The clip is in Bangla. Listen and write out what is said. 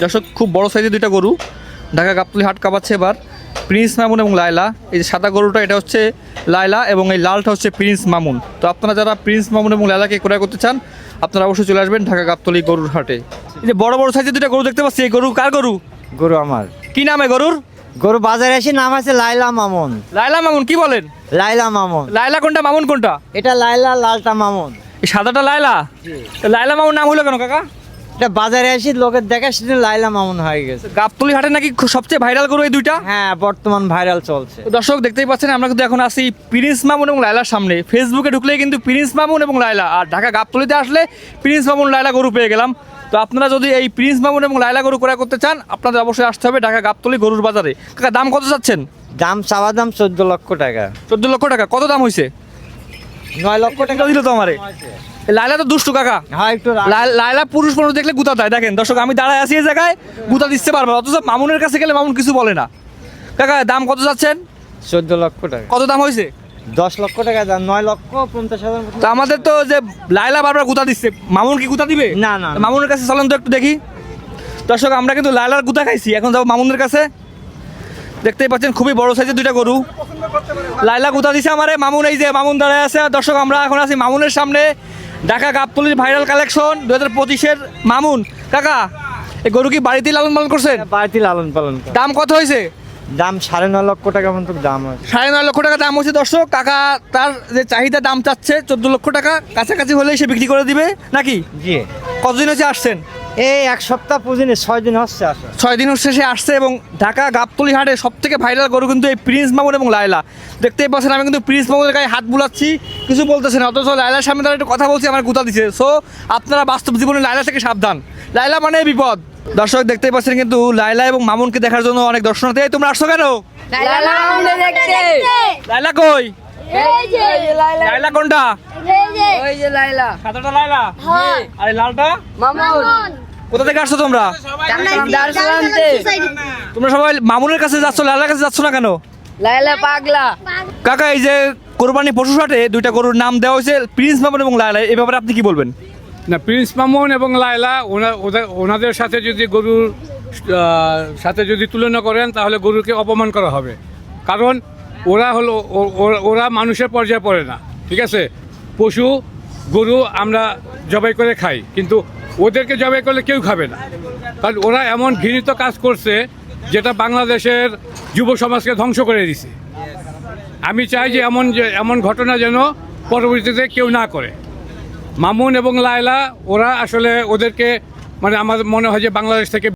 দর্শক খুব বড় সাইজের দুইটা গরু ঢাকা গাবতলী হাট কাঁপাচ্ছে এবার প্রিন্স মামুন এবং লায়লা। এই যে সাদা গরুটা এটা হচ্ছে লায়লা এবং এই লালটা হচ্ছে প্রিন্স মামুন। তো আপনারা যারা প্রিন্স মামুন এবং লায়লাকে ক্রয় করতে চান আপনারা অবশ্যই চলে আসবেন ঢাকা গাবতলী গরুর হাটে। এই যে বড় বড় সাইজের দুইটা গরু দেখতে পাচ্ছি, এই গরু কার গরু? গরু আমার। কি নামে গরুর? গরু বাজারে এসে নাম আছে লাইলা মামুন। লায়লা মামুন কি বলেন? লাইলা মামুন। লায়লা কোনটা মামুন কোনটা? এটা লাইলা, লালটা মামুন। এই সাদাটা লায়লা। তো লায়লা মামুন নাম হলো কেন কাকা? এটা বাজারে এসে লোকের দেখা শুনে লাইলা মামুন হয়ে গেছে। গাবতলী হাটে নাকি সবচেয়ে ভাইরাল গরু এই দুইটা? হ্যাঁ, বর্তমান ভাইরাল চলছে। তো দর্শক দেখতেই পাচ্ছেন আমরা কিন্তু এখন আছি প্রিন্স মামুন এবং লায়লার সামনে। ফেসবুকে ঢুকলেই কিন্তু প্রিন্স মামুন এবং লায়লা, আর ঢাকা গাবতলীতে আসলে প্রিন্স মামুন লায়লা গরু পেয়ে গেলাম। তো আপনারা যদি এই প্রিন্স মামুন এবং লায়লা গরু ক্রয় করতে চান আপনাদের অবশ্যই আসতে হবে ঢাকা গাবতলী গরুর বাজারে। কাকা দাম কত চাচ্ছেন? দাম চাওয়া দাম 14 লক্ষ টাকা। 14 লক্ষ টাকা। কত দাম হয়েছে? 9 লক্ষ টাকা দিল তো আমারে। লায়লা তো দুষ্টু কাকা। হ্যাঁ, একটু লায়লা পুরুষ মানুষ দেখলে গুতা দেয়। দেখেন দর্শক আমি দাঁড়ায় আছি এই জায়গায়, গুতা দিতে পারবো না, অথচ মামুনের কাছে গেলে মামুন কিছু বলে না। কাকা দাম কত চাচ্ছেন? 14 লক্ষ টাকা। কত দাম হয়েছে? 10 লক্ষ টাকা দাম। 9 লক্ষ 50,000 মতো। তো আমাদের তো যে লায়লা বারবার গুতা দিচ্ছে, মামুন কি গুতা দিবে? না, না, না। মামুনের কাছে চলেন তো একটু দেখি। দর্শক আমরা কিন্তু লায়লার গুতা খাইছি, এখন যাবো মামুনের কাছে। দেখতেই পাচ্ছেন খুবই বড় সাইজের দুইটা গরু। লায়লা গুতা দিছে আমারে, মামুন এই যে মামুন দাঁড়ায় আছে। দর্শক আমরা এখন আছি মামুনের সামনে, ঢাকা গাবতলীর ভাইরাল কালেকশন 2025-এর মামুন। কাকা এই গরু কি বাড়িতেই লালন পালন করছেন? বাড়িতে লালন পালন করে। দাম কত হয়েছে? দাম 9.5 লক্ষ টাকা মতো দাম আছে। 9.5 লক্ষ টাকা দাম হচ্ছে। দর্শক কাকা তার যে চাহিদা দাম চাচ্ছে 14 লক্ষ টাকা, কাছাকাছি হলেই সে বিক্রি করে দিবে নাকি? জি। কতদিন হচ্ছে আসছেন? এই এক সপ্তাহ পুজিনি 6 দিন হচ্ছে আসা। 6 দিন শেষে আসছে। এবং ঢাকা গাবতলী হাটে সব থেকে ভাইরাল গরু কিন্তু এই প্রিন্স মামুন এবং লায়লা। দেখতেই পাচ্ছেন আমি কিন্তু প্রিন্স মামুনের গায়ে হাত বুলাচ্ছি, কিছু বলতেছে না, অথচ লায়লার সামনে তারা একটু কথা বলছি আমার গুতা দিচ্ছে। সো আপনারা বাস্তব জীবনে লায়লা থেকে সাবধান, লায়লা মানে বিপদ। দর্শক দেখতেই পাচ্ছেন কিন্তু লায়লা এবং মামুনকে দেখার জন্য অনেক দর্শনার্থী। এই তোমরা আসছো কেন? লায়লা মামুনকে দেখতে। লায়লা কই? এই যে লায়লা। লায়লা কোনটা? ওই যে লায়লা। সাদাটা লায়লা, হ্যাঁ। আর এই লালটা? মামুন। কোথা থেকে আসছো তোমরা? দারুসালামতে। তোমরা সবাই মামুনের কাছে যাচ্ছ, লায়লার কাছে যাচ্ছ না কেন? লায়লা পাগলা। কাকা এই যে কোরবানি পশু হাটে দুইটা গরুর নাম দেওয়া হয়েছে প্রিন্স মামুন এবং লায়লা, এই ব্যাপারে আপনি কি বলবেন? না, প্রিন্স মামুন এবং লায়লা ওনাদের সাথে যদি গরুর সাথে যদি তুলনা করেন তাহলে গরুকে অপমান করা হবে। কারণ ওরা মানুষের পর্যায়ে পড়ে না, ঠিক আছে? পশু গরু আমরা জবাই করে খাই, কিন্তু ওদেরকে জবাই করলে কেউ খাবে না। কারণ ওরা এমন ঘৃণিত কাজ করছে যেটা বাংলাদেশের যুব সমাজকে ধ্বংস করে দিছে। আমি চাই যে এমন ঘটনা যেন পরবর্তীতে কেউ না করে। মামুন এবং লায়লা ওরা আসলে ওদেরকে মানে আমার মনে হয় যে বাংলাদেশ থেকে